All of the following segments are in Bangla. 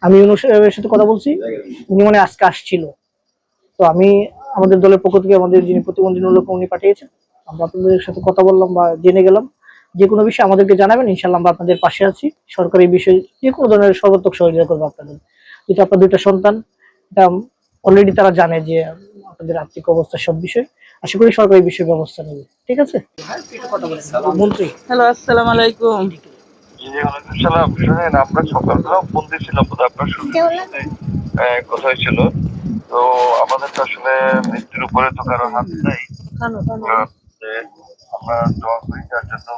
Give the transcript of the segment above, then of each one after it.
আমি ইউনূস সাহেবের সাথে কথা বলছি, উনি মানে আজকে আসছিল। তো আমি আমাদের দলের পক্ষ থেকে আমাদের যিনি প্রতিবন্ধী নুরুল উনি পাঠিয়েছেন, আমরা আপনাদের সাথে কথা বললাম বা জেনে গেলাম। যে কোনো বিষয়ে আমাদেরকে জানাবেন, ইনশাল্লাহ আমরা আপনাদের পাশে আছি। সরকারি বিষয়ে যে কোনো ধরনের সর্বাত্মক সহযোগিতা করবো আপনাদের। যেহেতু আপনার দুইটা সন্তান, এটা অলরেডি তারা জানে যে আপনাদের আর্থিক অবস্থা সব বিষয়ে, আশা করি সরকারি বিষয়ে ব্যবস্থা নেবে। ঠিক আছে মন্ত্রী। হ্যালো, আসসালামু আলাইকুম। শুনেন, আমরা সকালবেলা ফোন দিয়েছিলাম বোধহয় আপনার শ্বশুরের সাথে কথা হয়েছিল। তো আমাদের তো আসলে মৃত্যুর উপরে তো কারো হাত নাই। আমরা দোয়া করি তার জন্য।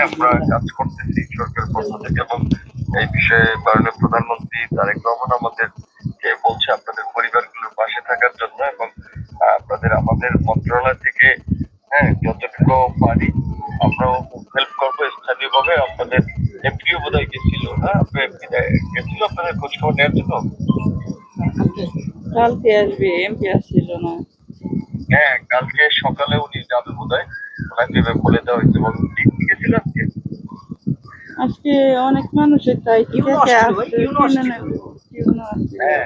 আমরা কাজ করতেছি সরকারের পক্ষ থেকে, এবং এই বিষয়ে মাননীয় প্রধানমন্ত্রী তারেক রহমান আমাদের বলছে আপনাদের পরিবারগুলোর পাশে থাকার জন্য, এবং আপনাদের আমাদের মন্ত্রণালয় থেকে যতটুকু পারি আমরাও হেল্প করবো স্থানীয়ভাবে। আপনাদের এমপিও বোধ হয় গেছিল, গেছিল আপনাদের খোঁজ খবর নেওয়ার জন্য। কালকে আসবে, এমপি আসছিল না। হ্যাঁ, কালকে সকালে উনি যাবে বোধ হয়, ওনাকে বলে দেওয়া হয়েছে। এবং ঠিক গেছিল আজকে। আজকে অনেক মানুষের তাই হ্যাঁ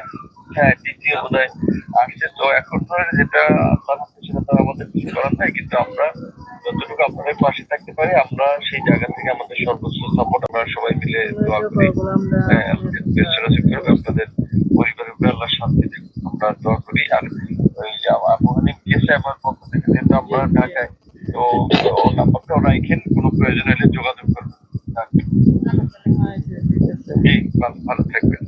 হ্যাঁ, দ্বিতীয় বোধ হয় আসছে। তো এখন ধরেন যেটা আল্লাহ সেটা তো আমাদের কিছু করার নাই, কিন্তু আমরা যতটুকু আপনাদের পাশে থাকতে পারি আমরা সেই জায়গা থেকে আমাদের সর্বোচ্চ সাপোর্ট আমরা সবাই মিলে দোয়া করি। আপনাদের পরিবারের উপরে আল্লাহ শান্তি দেবে, আমরা দোয়া করি। আর ওই যে আবহাওয়া গেছে আমার পক্ষ থেকে, যেহেতু আমরা ঢাকায়, তো নাম্বারটাও রাখেন, কোনো প্রয়োজন হলে যোগাযোগ করবেন। ভালো থাকবেন।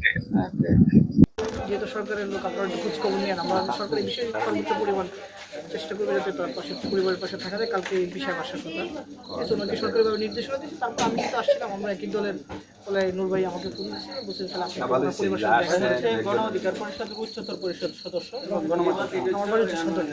যেহেতু সরকারের লোক, আপনারা খোঁজ খবর নিয়ে আমরা সরকারি বিষয়ে সর্বোচ্চ পরিমাণ চেষ্টা করবো যাতে তার পাশে, পরিবারের পাশে থাকা যায়। কালকে এই বিষয়ে আসার কথা, ওনাকে সরকারিভাবে নির্দেশনা দিয়েছে। তারপর আমি কিন্তু আসছিলাম, আমরা একই দলের বলে নূর ভাই আমাকে ফোন দিয়েছিল, বলছে তাহলে আপনি পরিবার সাথে দেখা করেছে। গণ অধিকার পরিষদের উচ্চতর পরিষদ সদস্য এবং আমার বাড়ি হচ্ছে সদর।